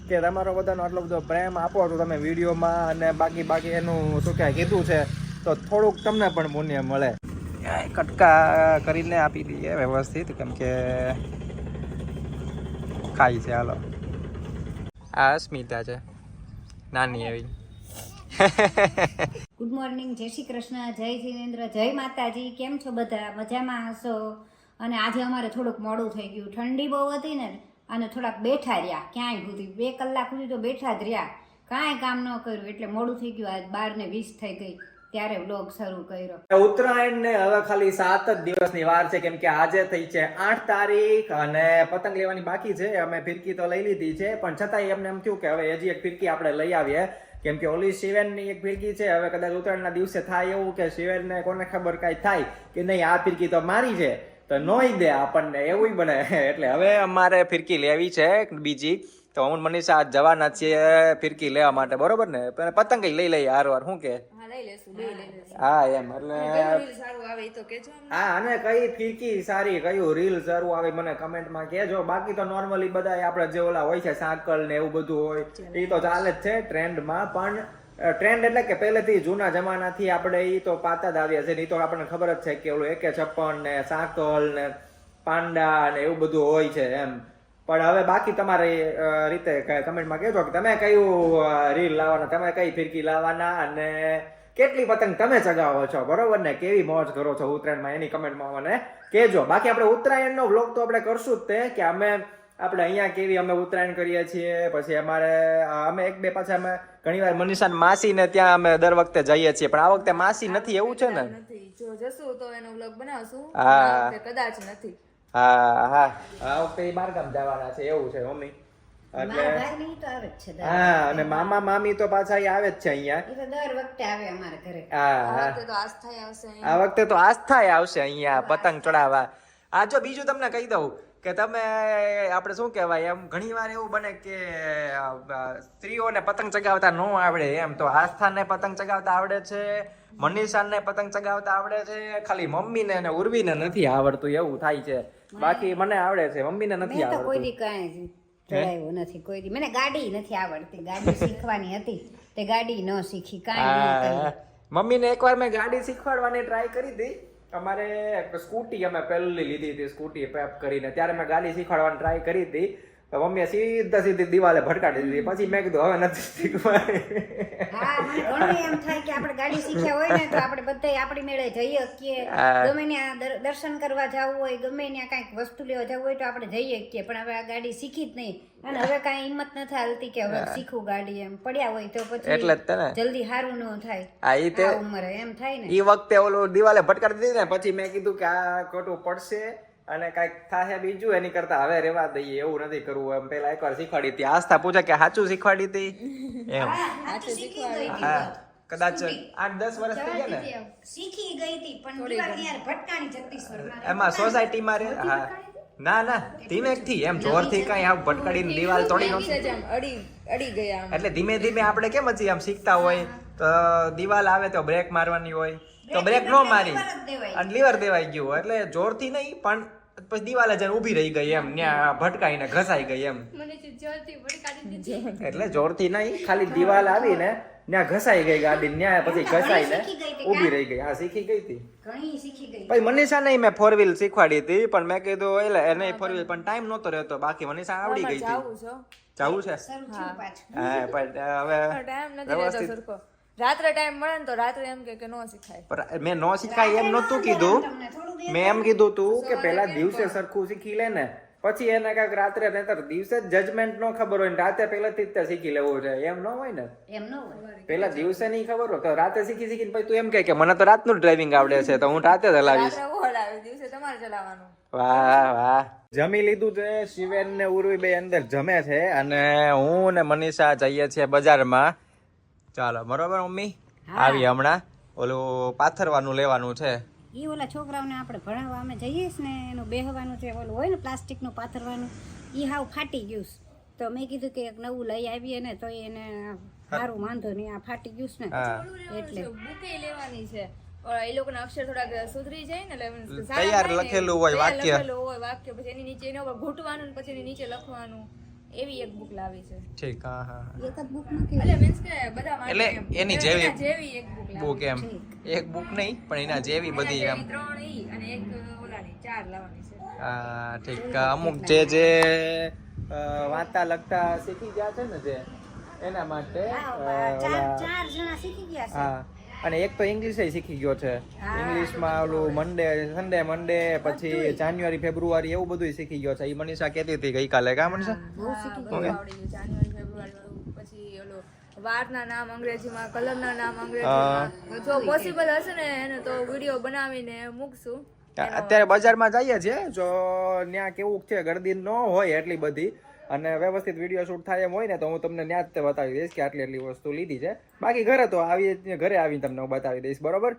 કે તમારો બધાનો આટલો બધો પ્રેમ આપો છો તમે વિડીયોમાં, અને બાકી એનું શું કહેવાય કીધું છે તો થોડુંક તમને પણ પુણ્ય મળે. કટકા કરીને આપી દઈએ વ્યવસ્થિત, કેમ કે ખાઈ છે. હાલો, આ અસ્મિતા છે નાની એવી. ગુડ મોર્નિંગ, જય શ્રી કૃષ્ણ, જય જિનેન્દ્ર, જય માતાજી. કેમ છો બધા? મજામાં હશો? અને આજે અમારે થોડુંક મોડું થઈ ગયું, ઠંડી બહુ હતી ને, અને થોડાક બેઠા રહ્યા. ક્યાંય સુધી 2 કલાક સુધી તો બેઠા જ રહ્યા, કાંઈ કામ ન કર્યું, એટલે મોડું થઈ ગયું. આજ 12:20 થઈ ગઈ ત્યારે વ્લોગ શરૂ કર્યો. ઉત્તરાયણ ને હવે ખાલી 7 જ દિવસની વાર છે, કેમ કે આજે થઈ છે 8 તારીખ અને પતંગ લેવાની બાકી છે. અમે ફિરકી તો લઈ લીધી છે, પણ છતાંય એમને એમ થયું કે હવે હજી એક ફિરકી આપણે લઈ આવીએ, કેમ કે ઓલી શિવેનની એક ફિરકી છે. હવે કદાચ ઉત્તરાયણના દિવસે થાય એવું કે શિવેનને કોને ખબર કાંઈ થાય કે નહીં, આ ફિરકી તો મારી છે તો નોઈ દે આપણને, એવું બને. એટલે હવે અમારે ફિરકી લેવી છે બીજી, તો હું મનીષા જવાના છીએ ફિરકી લેવા માટે, બરોબર ને? પતંગ લઈ લઈએ હારવાર, શું કે? હા એમ, એટલે હા, અને કઈ ફિરકી સારી, કયું રીલ સારું આવે મને કમેન્ટમાં કહેજો. બાકી તો નોર્મલી બધા આપણે જે ઓલા હોય છે સાકલ ને એવું બધું હોય એ તો ચાલે જ છે ટ્રેન્ડમાં. પણ ટ્રેન્ડ એટલે કે પહેલેથી જૂના જમાનાથી આપણે એ તો પાતા જ આવ્યા છે, એ તો આપણને ખબર જ છે કે ઓલું AK-56 ને સાકલ ને પાંડા ને એવું બધું હોય છે એમ. પણ હવે બાકી તમારી રીતે કમેન્ટમાં કહેજો કે તમે કયું રીલ લાવવાના, તમે કઈ ફિરકી લાવવાના, અને કેટલી પતંગ તમે ચગાવો છો, બરોબર ને? કેવી મોજ કરો છો ઉત્તરાયણમાં, એની કમેન્ટમાં મને કહેજો. બાકી આપણે ઉત્તરાયણનો વ્લોગ તો આપણે કરશું જ તે, કે આપણે અહીંયા કેવી અમે ઉત્તરાયણ કરીએ છીએ. પછી અમે 1-2 પાછા અમે ઘણીવાર મનીષા માસી ને ત્યાં અમે દર વખતે જઈએ છીએ, પણ આ વખતે માસી નથી, એવું છે ને? જો જશું તો એનો વ્લોગ બનાવશું. હા, કદાચ નથી. હા, આ વખતે બારગામ જવાના છે એવું છે મમ્મી. હા, અને મામા મામી તો પાછા આવે જ છે અહીંયા. દર વખતે આવે અમારા ઘરે. આ વખતે તો આસ્થાએ આવશે અહીંયા પતંગ ચડાવવા. આ જો બીજું તમને કહી દઉં કે તમે આપણે શું કહેવાય, એમ ઘણી વાર એવું બને કે સ્ત્રીઓને પતંગ ચગાવતા ન આવડે એમ, તો આસ્થાને પતંગ ચગાવતા આવડે છે, મનીષાને પતંગ ચગાવતા આવડે છે, ખાલી મમ્મીને અને ઉર્વીને નથી આવડતું, એવું થાય છે. બાકી મને આવડે છે, મમ્મીને નથી આવડતું. કોઈ દી કાંઈ ચડાવ્યું નથી, કોઈ દી. મને ગાડી નથી આવડતી, ગાડી શીખવાની હતી તે ગાડી ન શીખી, કાંઈ. મમ્મીને એકવાર મેં ગાડી શીખવાડવાની ટ્રાય કરી હતી. અમારે સ્કૂટી અમે પહેલી લીધી હતી, સ્કૂટી પેપ કરીને, ત્યારે મેં ગાડી શીખવાડવાની ટ્રાય કરી હતી. તો મમ્મીએ સીધી દિવાલે ભટકાડી દીધી. પછી મેં કીધું હવે નથી શીખવાની. હા, મને ઘણું એમ થાય કે આપણે ગાડી શીખ્યા હોય ને તો આપણે બધા આપણી મેળે જઈએ શકીએ, ગમે ત્યાં દર્શન કરવા જવું હોય, ગમે ત્યાં કાંઈક વસ્તુ લેવા જવું હોય તો આપણે જઈએ શકીએ. પણ હવે આ ગાડી શીખી જ નહીં, અને હવે કાંઈ હિંમત નથી હાલતી કે હવે શીખું ગાડી. એમ પડ્યા હોય તો પછી એટલે જ ને જલ્દી સારું ન થાય. આ ઉંમરે એમ થાય ને. એ વખતે ઓલું દિવાલે ભટકાડી દીધી ને, પછી મેં કીધું કે આ ખોટું પડશે અને કઈક થાય બીજું, એની કરતા હવે રેવા દઈએ, એવું નથી કરવું. એમ પેલા એકવાર શીખવાડી હતી. આસ્થા પૂછે કે સાચું શીખવાડી હતી એમ? હા, કદાચ 8-10 વર્ષ થઈ ગયા ને. શીખી ગઈ હતી પણ યાર ભટકાણી જગદીશ્વરમાં એમાં સોસાયટીમાં રહે. હા, ના ધીમેથી એમ જોરથી કઈ આવ ભટકાડીને દિવાલ તોડી અડી ગયા. એટલે ધીમે ધીમે આપણે કેમ હજી આમ શીખતા હોય તો દિવાલ આવે તો બ્રેક મારવાની હોય, તો બ્રેક નો મારી અને લીવર દેવાઈ ગયું, એટલે જોરથી નહીં પણ પછી દિવાલે જઈને ઊભી રહી ગઈ એમ, ત્યાં ભટકાઈને ઘસાઈ ગઈ એમ. એટલે જોરથી નહીં, ખાલી દિવાલ આવીને ત્યાં ઘસાઈ ગઈ ગાડી, ત્યાં પછી ઘસાઈને ઊભી રહી ગઈ. હા, શીખી ગઈ હતી. પછી મનીષા નહીં, મેં 4 વ્હીલ શીખવાડી હતી, પણ મેં કીધું એટલે એને 4 વ્હીલ પણ ટાઈમ નહોતો રહેતો. બાકી મનીષા આવડી ગઈ હતી. જવું છે? હા, પણ હવે ટાઈમ નથી રહેતો સરખો. રાત્રે ટાઈમ મળે ને તો રાત્રે એમ કે નો શીખાય. મેં નો શીખાય એમ નહોતું કીધું, મેં એમ કીધું તું કે પેલા દિવસે સરખું શીખી લે ને, પછી એને કાંઈક રાત્રે નહીતર દિવસે જજમેન્ટ નો ખબર હોય ને રાતે પહેલાથી જ શીખી લેવું છે, એમ ન હોય ને. પેલા દિવસે નહીં ખબર હોય તો રાતે શીખીને પછી તું એમ કે મને તો રાતનું ડ્રાઇવિંગ આવડે છે તો હું રાતે જ હલાવીશ. દિવસે તમારે ચલાવવાનું. વાહ. જમી લીધું છે, શિવેન ને ઉર્વી બે અંદર જમે છે, અને હું ને મનીષા જઈએ છીએ બજારમાં. ચાલો, બરોબર મમ્મી? આવી હમણાં ઓલું પાથરવાનું લેવાનું છે. એ ઓલા છોકરાઓને આપણે ભણાવવા અમે જઈએ ને, એનું બેહવાનું છે, ઓલું હોય ને પ્લાસ્ટિકનું પાથરવાનું, એ હાવ ફાટી ગયું. તો મેં કીધું કે એક નવું લઈ આવીએ ને તો એને સારું, વાંધો નહીં, આ ફાટી ગયું ને એટલે બુકે લેવાની છે. એ લોકોના અક્ષર થોડાક સુધરી જાય ને, તૈયાર લખેલું હોય વાક્ય, પછી એની નીચે એના ઉપર ઘૂંટવાનું, પછી એની નીચે લખવાનું. એવી એક બુક લાવી છે. ઠીક હા હા હા. એક જ બુકમાં કે એટલે મીન્સ કે બધા માટે એટલે એમ. એની એના જેવી જેવી એક બુક લાવી બુક એમ એક બુક નહીં પણ એના જેવી બધી એમ 3 ઈ અને એક ઓલાની 4 લાવવાની છે. હા ઠીક અમુક જે વાંચતા લખતા શીખી ગયા છે ને જે એના માટે ચાર જણા શીખી ગયા છે. હા અને એક તો ઇંગ્લિશ શીખી ગયો છે ઇંગ્લિશમાં ઓલું મંડે પછી જાન્યુઆરી ફેબ્રુઆરી એવું બધું શીખી ગયો છે એ મનીષા કહેતી હતી ગઈકાલે કા મનીષા બહુ શીખી બધું આવડી ગયું. જાન્યુઆરી ફેબ્રુઆરી વાળું. પછી ઓલો વારના નામ અંગ્રેજીમાં, કલરના નામ અંગ્રેજીમાં. જો પોસિબલ હશે ને એને તો વિડીયો બનાવીને મૂકશું. અત્યારે બજારમાં જઈએ છીએ જો ત્યાં કેવું છે ગરદી ન હોય એટલી બધી અને વ્યવસ્થિત વિડીયો શૂટ થાય એમ હોય ને તો હું તમને ત્યાં જ તે બતાવી દઈશ કે આટલી વસ્તુ લીધી છે બાકી ઘરે તો ઘરે આવીને તમને હું બતાવી દઈશ બરોબર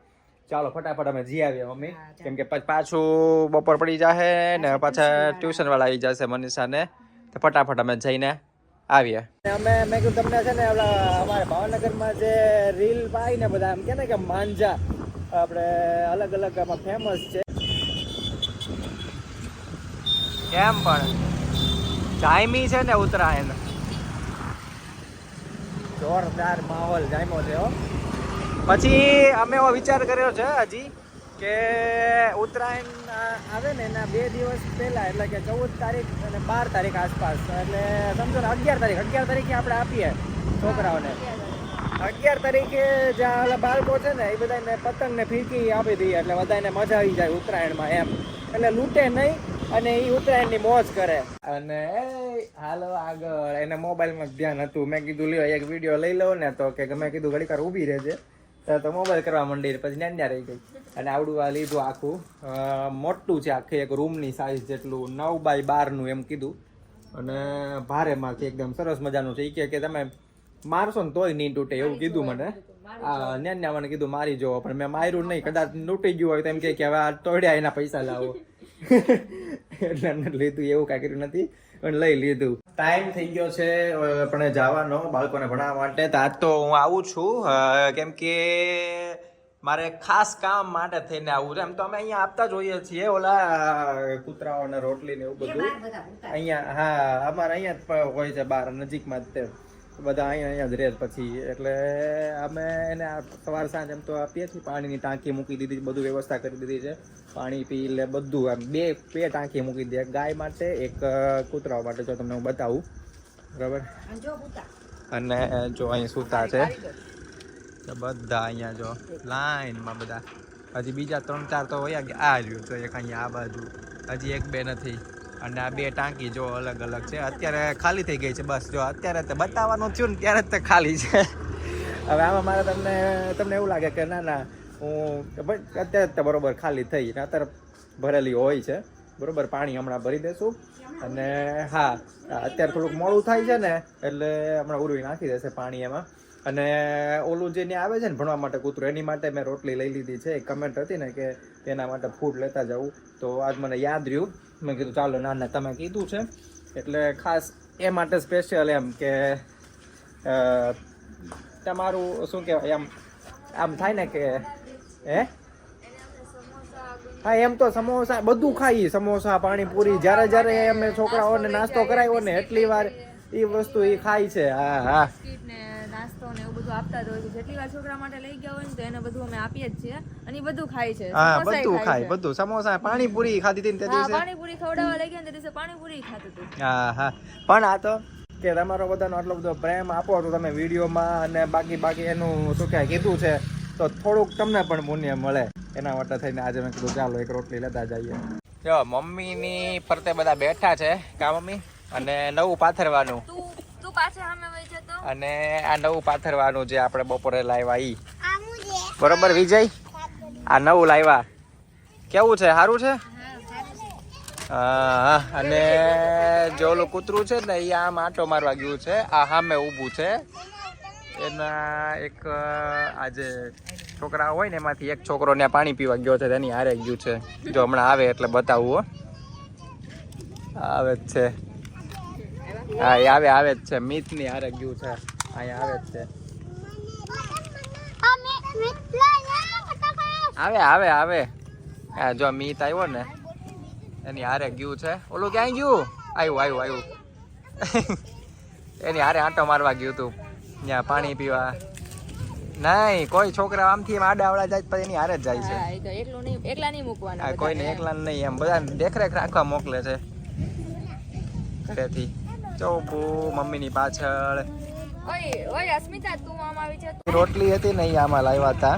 ચાલો ફટાફટ અમે જી આવીએ મમ્મી કેમ કે પાછું બપોર પડી જશે ને પાછા ટ્યુશન વાળા આવી જશે મનીષા ને તો ફટાફટ અમે જઈને આવીએ મેં કીધું તમને છે ને અમારે ભાવનગરમાં જે રીલ પાઈ ને બધા એમ કે ને કે માંજા આપણે અલગ અલગ આમાં ફેમસ છે કેમ પણ જાયમી છે ને ઉત્તરાયણ જોરદાર માહોલ જામ્યો છે હો પછી અમે એવો વિચાર કર્યો છે હજી કે ઉત્તરાયણ આવે ને એના 2 દિવસ પહેલા એટલે કે 14 તારીખ અને 12 તારીખ આસપાસ એટલે સમજો ને 11 તારીખે આપણે આપીએ છોકરાઓને 11 તારીખે જ્યાં બાળકો છે ને એ બધાને પતંગ ને ફીરકી આપી દઈએ એટલે બધાને મજા આવી જાય ઉત્તરાયણમાં એમ એટલે લૂંટે નહીં અને એ ઉત્તરાયણની મોજ કરે અને હાલો આગળ એને મોબાઈલમાં ધ્યાન હતું મેં કીધું લ્યો એક વિડીયો લઈ લો ને તો કે મેં કીધું ઘડીક વાર ઊભી રહેજે તો મોબાઈલ કરવા માંડી પછી ન્યા રહી ગઈ અને આવડું આ લીધું આખું મોટું છે આખી એક રૂમની સાઈઝ જેટલું 9x12 નું એમ કીધું અને ભારેમાંથી એકદમ સરસ મજાનું છે એ કે તમે મારશો ને તોય નહીં તૂટે એવું કીધું મને ન્યા મને કીધું મારી જોવો પણ મેં માર્યું નહીં કદાચ તૂટી ગયું હોય તો એમ કે હવે આ તોડ્યા એના પૈસા લાવો એટલે લીધું એવું કાંઈ કર્યું નથી પણ લઈ લીધું ટાઈમ થઈ ગયો છે પણ જવાનો બાળકોને ભણાવવા માટે તો આજ તો હું આવું છું કેમ કે મારે ખાસ કામ માટે થઈને આવું છે એમ તો અમે અહીંયા આપતા જોઈએ છીએ ઓલા કૂતરાઓને રોટલી ને એવું બધું અહીંયા હા અમારે અહીંયા જ હોય છે બહાર નજીકમાં જ તે બધા અહીંયા જ રહે પછી એટલે અમે એને સવાર સાંજ એમ તો આપીએ છીએ પાણીની ટાંકી મૂકી દીધી બધું વ્યવસ્થા કરી દીધી છે પાણી પી લે બધું આમ બે ટાંકી મૂકી દીધી એક ગાય માટે એક કૂતરાઓ માટે જો તમને હું બતાવું બરાબર અને જો અહીં સૂતા છે બધા અહીંયા જો લાઈનમાં બધા હજી બીજા 3-4 તો વયા ગયા આ રહ્યું તો એક અહીંયા આ બાજુ હજી એક બે નથી અને આ બે ટાંકી જો અલગ અલગ છે અત્યારે ખાલી થઈ ગઈ છે બસ જો અત્યારે તે બતાવવાનું થયું ને ત્યારે જ તે ખાલી છે હવે આમાં મારે તમને એવું લાગે કે ના ના હું અત્યારે જ બરોબર ખાલી થઈ ને અત્યારે ભરેલી હોય છે બરોબર પાણી હમણાં ભરી દેશું અને હા અત્યારે થોડુંક મોડું થાય છે ને એટલે હમણાં ઉરવી નાખી દેશે પાણી એમાં અને ઓલું જે ત્યાં આવે છે ને ભણવા માટે કૂતરું એની માટે મેં રોટલી લઈ લીધી છે એક કમેન્ટ હતી ને કે તેના માટે ફૂડ લેતા જવું તો આજ મને યાદ રહ્યું મેં કીધું ચાલો ના ના તમે કીધું છે એટલે ખાસ એ માટે સ્પેશિયલ એમ કે તમારું શું કહેવાય આમ થાય ને કે હે હા એમ તો સમોસા બધું ખાઈએ સમોસા પાણીપુરી જ્યારે અમે છોકરાઓને નાસ્તો કરાવ્યો ને એટલી વાર એ વસ્તુ એ ખાય છે હા હા બિસ્કિટ ને નાસ્તો ને એવું બધું આપતા જ હોય છે જેટલી વાર છોકરા માટે લઈ ગયા હોય ને તો એને બધું અમે આપીએ જ છીએ અને એ બધું ખાય છે હા સમોસાય બધું ખાય ખાય છે. બધું સમોસા પાણીપુરી ખાધી હતી ને તે હા દિવસે પાણીપુરી ખવડાવવા લઈ ગયા ને તે દિવસે પાણીપુરી ખાતું હતું. હા હા પણ આ તો કે તમારો બધાનો આટલો બધો પ્રેમ આપો તો તમે વિડીયોમાં અને બાકી એનું શું કહેવાય કીધું છે તો થોડુંક તમને પણ પુણ્ય મળે એના માટે થઈને આજે મેં કીધું ચાલો એક રોટલી લેતા જઈએ જો મમ્મીની ફરતે બધા બેઠા છે કા મમ્મી અને નવું પાથરવાનું તું પાછળ સામે વહી જતો અને આ નવું પાથરવાનું જે આપણે બપોરે લાવ્યા ઈ બરોબર વિજય આ નવું લાવ્યા કેવું છે સારું છે હા અને જે ઓલું કૂતરું છે ને એ આમ આંટો મારવા ગયું છે આ સામે ઊભું છે એના એક આજે છોકરા હોય ને એમાંથી એક છોકરો ને પાણી પીવા ગયો છે તેની હારે ગયું છે જો હમણાં આવે એટલે બતાવવું આવે જ છે હા એ આવે જ છે મિતની હારે ગયું છે અહીંયા આવે જ છે આવે હા જો મીત આવ્યો ને એની હારે ગયું છે ઓલું ક્યાંય ગયું આવ્યું એની હારે આંટો મારવા ગયું હતું ત્યાં પાણી પીવા. નહીં, કોઈ છોકરા આમથી આડાવડા જાય પછી એની હારે જ જાય છે. હા એ તો એકલા નહીં મૂકવાના. આ કોઈને એકલા નહીં, એમ બધા દેખરેખ રાખવા મોકલે છે ઘરેથી. ચોપુ મમ્મીની પાછળ ઓય અસ્મિતા તું આમ આવી જા. રોટલી હતી ને એ આમાં લાવ્યા હતા,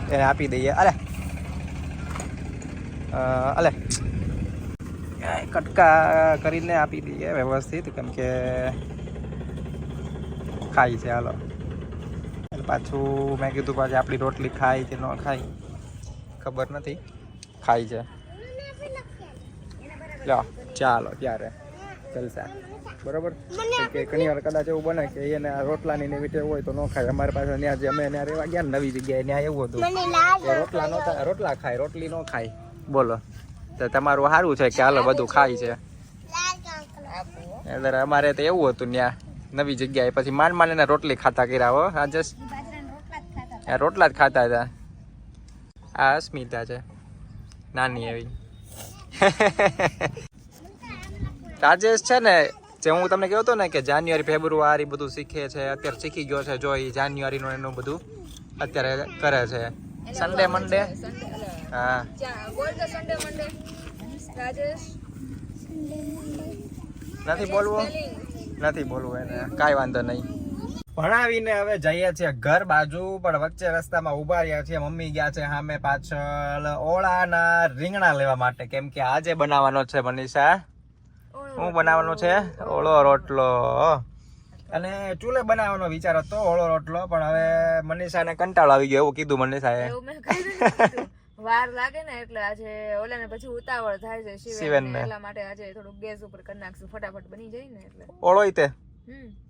એને આપી દઈએ. અલે અલે કટકા કરીને આપી દઈએ વ્યવસ્થિત, કેમ કે ખાઈ છે. હાલો પાછું મેં કીધું પાછી આપણી રોટલી ખાય કે ન ખાય ખબર નથી, ખાય છે. લો ચાલો ત્યારે જલસા. બરોબર કે ઘણી વાર કદાચ એવું બને કે એને રોટલાની ને વીટે હોય તો ન ખાય. અમારી પાસે ત્યાં જે અમે ત્યાં રહેવા ગયા નવી જગ્યાએ ત્યાં એવું હતું કે રોટલા નહોતા, રોટલા ખાય રોટલી ન ખાય. બોલો તો તમારું સારું છે કે હાલો બધું ખાય છે. એટલે અમારે તો એવું હતું ત્યાં નવી જગ્યાએ, પછી માંડ એને રોટલી ખાતા કર્યા. હો રાજેશ રોટલા જ ખાતા હતા. આ અસ્મિતા છે નાની એવી. રાજેશ છે ને, જે હું તમને કહ્યું હતો ને કે જાન્યુઆરી ફેબ્રુઆરી બધું શીખે છે, અત્યારે શીખી ગયો છે. જો એ જાન્યુઆરીનું એનું બધું અત્યારે કરે છે. સન્ડે મંડે હા સન્ડે મંડે રાજેશ નથી બોલવું એને, કાંઈ વાંધો નહીં. ભણાવીને હવે જઈએ છીએ ઘર બાજુ, પણ વચ્ચે રસ્તામાં ઉભા રહ્યા છીએ. મમ્મી ગયા છે સામે પાછળ ઓળાના રીંગણા લેવા માટે, કેમ કે આજે બનાવવાનો છે મનીષા. શું બનાવવાનું છે? ઓળો રોટલો. અને ચૂલે બનાવવાનો વિચાર હતો ઓળો રોટલો, પણ હવે મનીષાને કંટાળો આવી ગયો એવું કીધું મનીષાએ. વાર લાગે ને એટલે આજે ઓલાને પછી ઉતાવળ થાય છે શિવેનને, એટલા માટે આજે થોડું ગેસ ઉપર કરી નાખશું, ફટાફટ બની જાય ને એટલે. ઓળો તે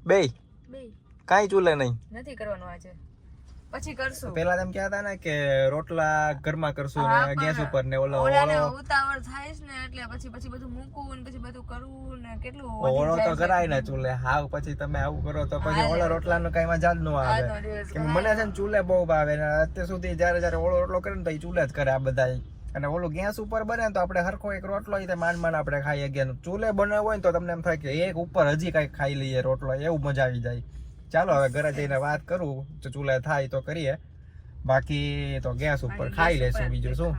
બેય બે કાંઈ ચૂલે નહીં નથી કરવાનું આજે, પછી કરશું. પેલા તેમ કહેતા ને કે રોટલા ઘરમાં કરશું ને ગેસ ઉપર ને ઓલાને ઉતાવળ થાય છે ને એટલે પછી બધું મૂકવું ને પછી બધું કરવું ને કેટલું ઓળો તો કરાય ને ચૂલે. હાવ પછી તમે આવું કરો તો પછી ઓળો રોટલાનો કઈ મજા જ ન આવે. કેમ મને છે ને ચૂલે બહુ ભાવે ને અત્યાર સુધી જયારે ઓળો રોટલો કરે ને તો એ ચૂલે જ કરે આ બધા. અને ઓલું ગેસ ઉપર બને તો આપણે હરખો એક રોટલો માંડ આપણે ખાઈએ. ગયા ચૂલે બનાવ્યો હોય ને તો તમને એમ થાય કે એક ઉપર હજી કઈક ખાઈ લઈએ રોટલો, એવું મજા આવી જાય. ચાલો હવે ઘરે જઈને વાત કરું, જો ચૂલે થાય તો કરીએ, બાકી તો ગેસ ઉપર ખાઈ લેશું. બીજું શું,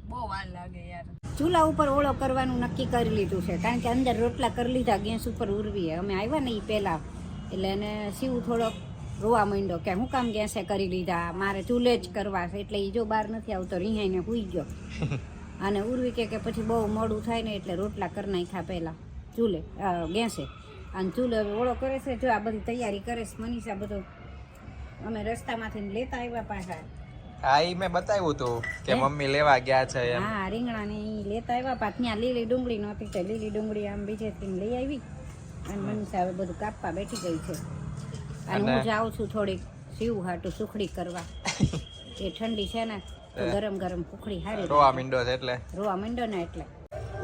બહુ વાર લાગે યાર. ચૂલા ઉપર ઓળો કરવાનું નક્કી કરી લીધું છે, કારણ કે અંદર રોટલા કરી લીધા ગેસ ઉપર ઉરવીએ. અમે આવ્યા ને એ પહેલા એટલે એને શિવ થોડોક રોવા માંડ્યો કે હું કામ ગેસે કરી લીધા, મારે ચૂલે જ કરવા છે. એટલે એ જો બહાર નથી આવતો, રિહાઈને સૂઈ ગયો. અને ઉર્વી કે પછી બહુ મોડું થાય ને એટલે રોટલા કરી નાખ્યા પહેલા ચૂલે ગેસે. અને ચૂલે ઓળો કરે છે. જો આ બધી તૈયારી કરે છે મનીષા, બધું અમે રસ્તામાંથી લેતા આવ્યા પાછા. હા ઈ મેં બતાવ્યું હતું કે મમ્મી લેવા ગયા છે એમ. હા રીંગણા ને ઈ લેતા આવ્યા પાછા. ત્યાં લીલી ડુંગળી નહોતી તો લીલી ડુંગળી આમ બીજેથી લઈ આવી અને મનીષા હવે બધું કાપવા બેઠી ગઈ છે. અને હું જાઉં છું થોડીક શિવ હાટું સુખડી કરવા. એ ઠંડી છે ને તો ગરમ ગરમ સુખડી હારી રોવા મીંડો છે એટલે રોવા માંડો ને એટલે.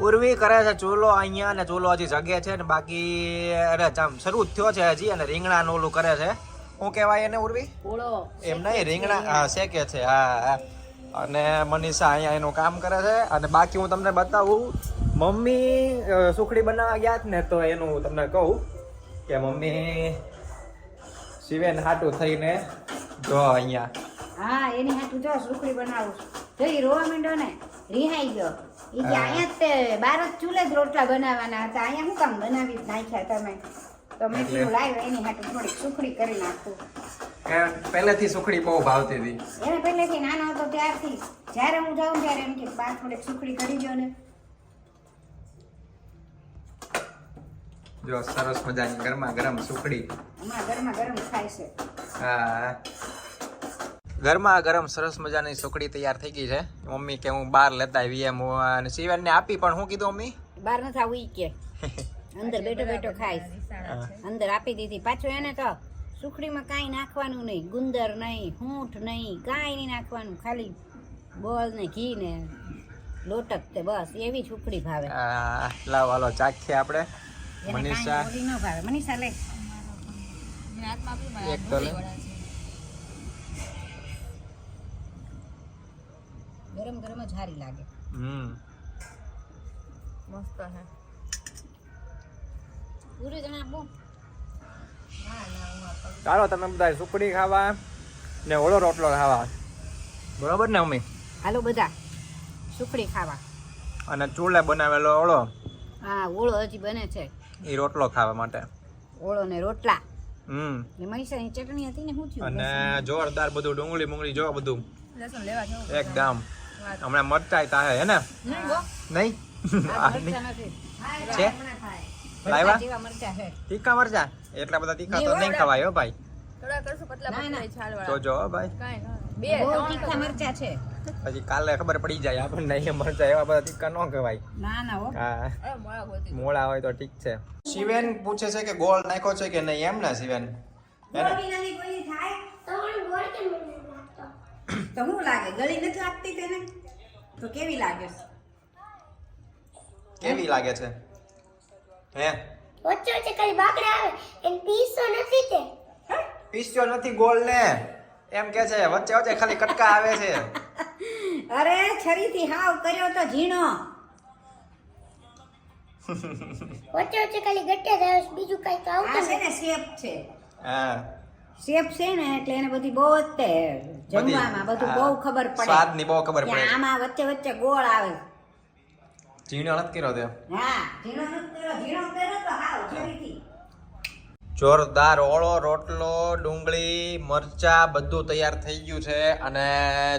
ઉર્વી કરે છે ચૂલો અહીંયા, અને ચૂલો હજી જગે છે ને બાકી અરે આમ શરૂ જ થયો છે હજી. અને રીંગણાનું ઓલું કરે છે, શું કહેવાય એને ઉર્વી? ઓળો. એમ નહીં, રીંગણા શેકે છે. હા. અને મનીષા અહીંયા એનું કામ કરે છે. અને બાકી હું તમને બતાવું, મમ્મી સુખડી બનાવવા ગયા ને તો એનું હું તમને કહું કે મમ્મી શિવેન હાટું થઈને જો અહીંયા. હા એની હાટું જો સુખડી બનાવું જો. ઈ રોવા માંડ્યો ને રિહાઈ ગયો. ઈ કે અહીંયા તે બાર જ ચૂલે જ રોટલા બનાવવાના હતા, અહીંયા શું કામ બનાવી નાખ્યા તમે? તો મેં કીધું લાવ એની હાટું થોડીક સુખડી કરી નાખું. પહેલેથી સુખડી બહુ ભાવતી હતી એને પહેલેથી નાનો હતો ત્યારથી. જ્યારે હું જાઉં ત્યારે એમ કે બા થોડીક સુખડી કરી દો ને. જો સરસ મજાની ગરમા ગરમ સુખડી હમણાં ગરમા ગરમ ખાય છે. હા ગરમા ગરમ સરસ મજાની સુખડી તૈયાર થઈ ગઈ છે. મમ્મી કે હું બહાર લેતા આવી એમ, અને શિવેનને આપી. પણ શું કીધું મમ્મી? બહાર નથી આવું ઈ કે અંદર બેઠો બેઠો ખાય. અંદર આપી દીધી. પાછું એને તો સુખડીમાં કાંઈ નાખવાનું નહીં, ગુંદર નહીં, હૂંઠ નહીં, કાંઈ નહીં નાખવાનું, ખાલી બોલ ને ઘી ને લોટક તે બસ એવી સુખડી ભાવે. લાવ હાલો ચાખીએ આપણે. મનીષા ન ભાવે. મનીષા લે એક તો લે. ગરમ ગરમ જ સારી લાગે. મસ્ત હે. પૂરી જણા આપો. ચાલો તમે બધા સુખડી ખાવા ને ઓળો રોટલો ખાવા, બરોબર ને મમ્મી? હાલો બધા સુખડી ખાવા. અને ચૂલે બનાવેલો ઓળો હા, ઓળો હજી બને છે. એ રોટલો ખાવા માટે. ઓળો ને રોટલા ને મૈસાની ચટણી હતી ને શું થયું? અને જોરદાર બધું ડુંગળી જો બધું લસણ લેવા જાવ એકદમ. હમણાં મરચાઈ તાહે હે ને? નહીં મરચાં નથી. છે? મરચાં લાવ્યા? જેવા મરચાં છે. તીખા મરચા? એટલા બધા તીખા તો નહીં ખવાય હો ભાઈ. થોડા કરશું પતલા ના, ના. પતલા છાલ તો વાળા જો હો ભાઈ, કાંઈ ના. બે બહુ ત્રણ તીખા મરચાં છે. પછી કાલે ખબર પડી જાય આપણને એ મરચા એવા બધા તીખા ન કહેવાય. ના ના હો. હા, અરે મોળા ગોતી મોળા હોય તો ઠીક છે. શિવેન પૂછે છે કે ગોળ નાખ્યો છે કે નહીં, એમ ને શિવેન? તો શું લાગે? ગળી નથી લાગતી તેને? તો કેવી લાગે? કેવી લાગે છે હે? વચ્ચે વચ્ચે ખાલી બાકડા આવે એને પીસો નથી તે પીસ્યો નથી ગોળ ને, એમ કે છે વચ્ચે વચ્ચે ખાલી કટકા આવે છે. અરે છરીથી હાવ કર્યો તો ઝીણો. વચ્ચે વચ્ચે ખાલી ગટ્ટે જ આવે છે, બીજું કઈ તો આ આવતું છે નથી. ને શેપ છે. હા, શેપ છે ને એટલે એને બધી બહુ જ તે જમવામાં બધું બહુ ખબર પડે. સ્વાદની બહુ ખબર કે પડે. આમાં વચ્ચે વચ્ચે ગોળ આવે. ઝીણો નથી કર્યો તે. હા, ઝીણો નથી કર્યો, ઝીણો કર્યો તો હાવ છરીથી. જોરદાર ઓળો રોટલો ડુંગળી મરચા બધું તૈયાર થઈ ગયું છે. અને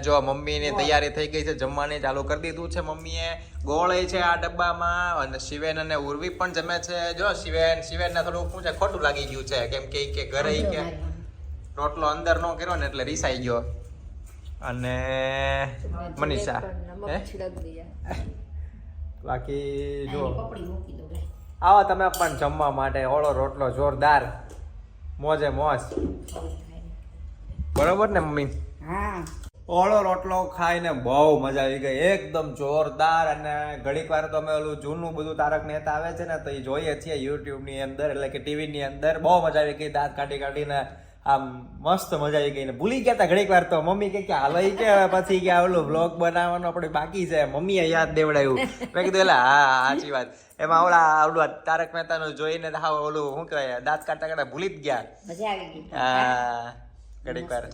જો મમ્મીની તૈયારી થઈ ગઈ છે, જમવાની ચાલુ કરી દીધું છે મમ્મીએ. ગોળ છે આ ડબ્બામાં, અને શિવેન અને ઉર્વી પણ જમે છે. જો શિવેનને થોડું શું છે, ખોટું લાગી ગયું છે, કેમ કે ઈ કે ઘરે ઈ કે રોટલો અંદર નો કર્યો ને એટલે રીસાઈ ગયો. અને મનીષા હે? છિડક દીધા બાકી જો આની પપડી મૂકી દો લે. આવો તમે પણ જમવા માટે ઓળો રોટલો જોરદાર મોજે મોજ, બરોબર ને મમ્મી? હા, ઓળો રોટલો ખાઈને બહુ મજા આવી ગઈ, એકદમ જોરદાર. અને ઘડીક વાર તો અમે ઓલું જૂનું બધું તારક મહેતા આવે છે ને તો એ જોઈએ છીએ યુટ્યુબ ની અંદર, એટલે કે ટીવી ની અંદર. બહુ મજા આવી ગઈ, દાંત કાઢી કાઢીને આમ મસ્ત મજા આવી ગઈ. ને ભૂલી ગયા હતા ઘડીક વાર તો મમ્મી કે હાલો ઈ કે પછી કે ઓલું વ્લોગ બનાવવાનો આપણે બાકી છે, મમ્મીએ યાદ દેવડાવ્યું. મેં કીધું એટલે હા સાચી વાત. એમાં ઓલું તારક મહેતાનું જોઈને હાવ ઓલું શું કહેવાય દાંત કાઢતા કાઢતા ભૂલી જ ગયા. મજા આવી ગઈ. હા, ઘડીક વાર.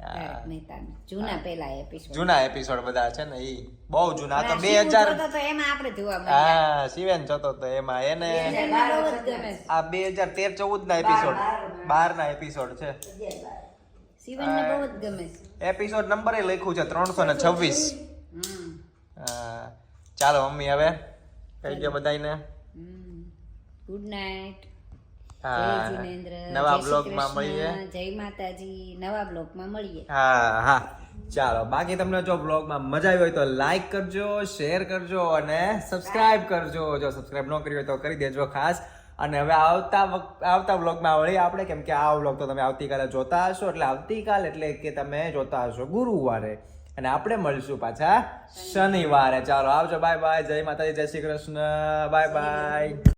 તારક મહેતાના જૂના પેલા એપિસોડ. જૂના એપિસોડ બધા છે ને ઈ બહુ જૂના. આ તો શિવ 2000 જોતો તો એમાં આપણે જોવા મળ્યા. હા, શિવેન જોતો તો એમાં એને બાર વખત ગમે. આ 2013-14 ના એપિસોડ 12 ના એપિસોડ છે. શિવનને બહુ જ ગમે છે. એપિસોડ નંબર એ લખ્યું છે 326. હમ. હા, ચાલો મમ્મી હવે કહી દો બધાયને. Good night. જય હા, જીનેન્દ્ર. નવા જય શ્રી બ્લોગમાં કૃષ્ણ, મળીએ. જય માતાજી. નવા બ્લોગમાં મળીએ. હા, ચાલો. બાકી તમને જો બ્લોગમાં મજા આવી હોય તો લાઈક કરજો, શેર કરજો અને સબસ્ક્રાઇબ કરજો. જો સબસ્ક્રાઇબ ન કરી હોય તો કરી દેજો ખાસ. અને હવે આવતા બ્લોગમાં વળી આપણે, કેમ કે આ બ્લોગ તો તમે આવતીકાલે જોતા હશો, એટલે આવતીકાલ એટલે કે તમે જોતા હશો ગુરુવારે, અને આપણે મળીશું પાછા શનિવારે. ચાલો આવજો, બાય બાય, જય માતાજી, જય શ્રી કૃષ્ણ, બાય બાય.